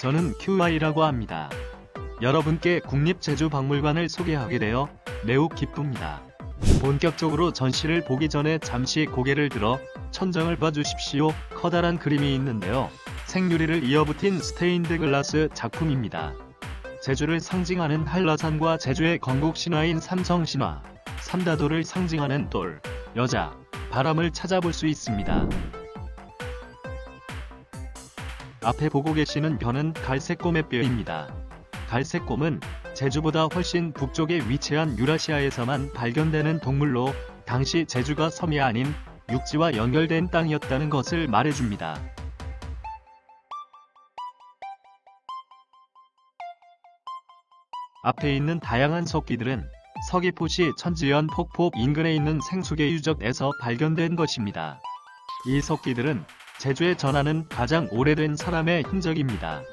저는 QY라고 합니다. 여러분께 국립제주박물관을 소개하게 되어 매우 기쁩니다. 본격적으로 전시를 보기 전에 잠시 고개를 들어 천장을 봐주십시오. 커다란 그림이 있는데요. 생유리를 이어붙인 스테인드 글라스 작품입니다. 제주를 상징하는 한라산과 제주의 건국신화인 삼성신화, 삼다도를 상징하는 돌, 여자, 바람을 찾아볼 수 있습니다. 앞에 보고 계시는 벼는 갈색곰의 뼈입니다. 갈색곰은 제주보다 훨씬 북쪽에 위치한 유라시아에서만 발견되는 동물로 당시 제주가 섬이 아닌 육지와 연결된 땅이었다는 것을 말해줍니다. 앞에 있는 다양한 석기들은 서귀포시 천지연 폭포 인근에 있는 생수계 유적에서 발견된 것입니다. 이 석기들은 제주에 전하는 가장 오래된 사람의 흔적입니다.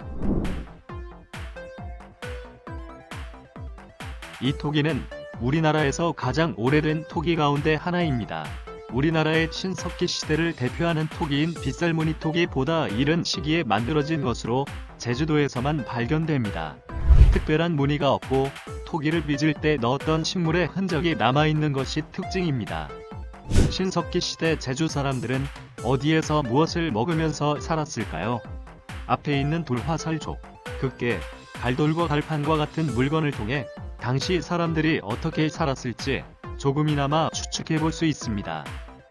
이 토기는 우리나라에서 가장 오래된 토기 가운데 하나입니다. 우리나라의 신석기 시대를 대표하는 토기인 빗살무늬 토기보다 이른 시기에 만들어진 것으로 제주도에서만 발견됩니다. 특별한 무늬가 없고 토기를 빚을 때 넣었던 식물의 흔적이 남아있는 것이 특징입니다. 신석기 시대 제주 사람들은 어디에서 무엇을 먹으면서 살았을까요? 앞에 있는 돌화살족, 곶개, 갈돌과 갈판과 같은 물건을 통해 당시 사람들이 어떻게 살았을지 조금이나마 추측해볼 수 있습니다.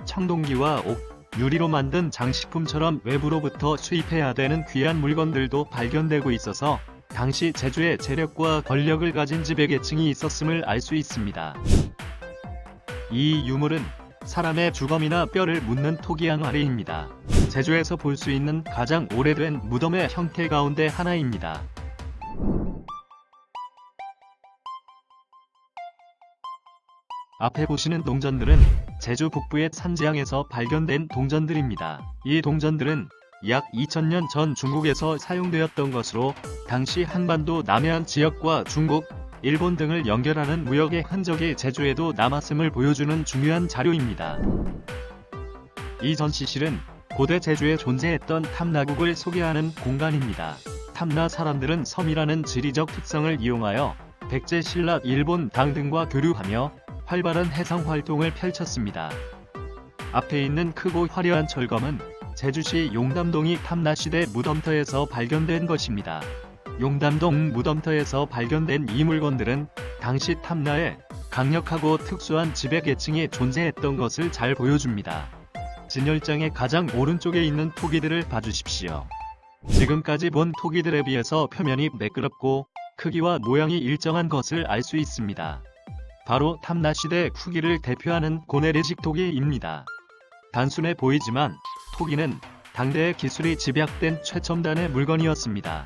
청동기와 옥, 유리로 만든 장식품처럼 외부로부터 수입해야 되는 귀한 물건들도 발견되고 있어서 당시 제주에 재력과 권력을 가진 지배계층이 있었음을 알 수 있습니다. 이 유물은 사람의 주검이나 뼈를 묻는 토기 항아리입니다. 제주에서 볼 수 있는 가장 오래된 무덤의 형태 가운데 하나입니다. 앞에 보시는 동전들은 제주 북부의 산지항에서 발견된 동전들입니다. 이 동전들은 약 2000년 전 중국에서 사용되었던 것으로 당시 한반도 남해안 지역과 중국, 일본 등을 연결하는 무역의 흔적이 제주에도 남았음을 보여주는 중요한 자료입니다. 이 전시실은 고대 제주에 존재했던 탐나국을 소개하는 공간입니다. 탐나 사람들은 섬이라는 지리적 특성을 이용하여 백제 신라 일본 당 등과 교류하며 활발한 해상 활동을 펼쳤습니다. 앞에 있는 크고 화려한 철검은 제주시 용담동이 탐나시대 무덤터에서 발견된 것입니다. 용담동 무덤터에서 발견된 이 물건들은 당시 탐나에 강력하고 특수한 지배계층이 존재했던 것을 잘 보여줍니다. 진열장의 가장 오른쪽에 있는 토기들을 봐주십시오. 지금까지 본 토기들에 비해서 표면이 매끄럽고 크기와 모양이 일정한 것을 알 수 있습니다. 바로 탐나시대 후기를 대표하는 고내리식 토기입니다. 단순해 보이지만 토기는 당대의 기술이 집약된 최첨단의 물건이었습니다.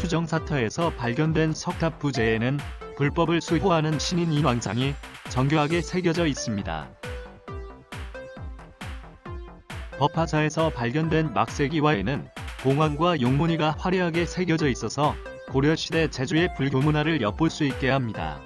수정사터에서 발견된 석탑 부재에는 불법을 수호하는 신인 인왕상이 정교하게 새겨져 있습니다. 법화사에서 발견된 막세기화에는 봉황과 용무늬가 화려하게 새겨져 있어서 고려시대 제주의 불교 문화를 엿볼 수 있게 합니다.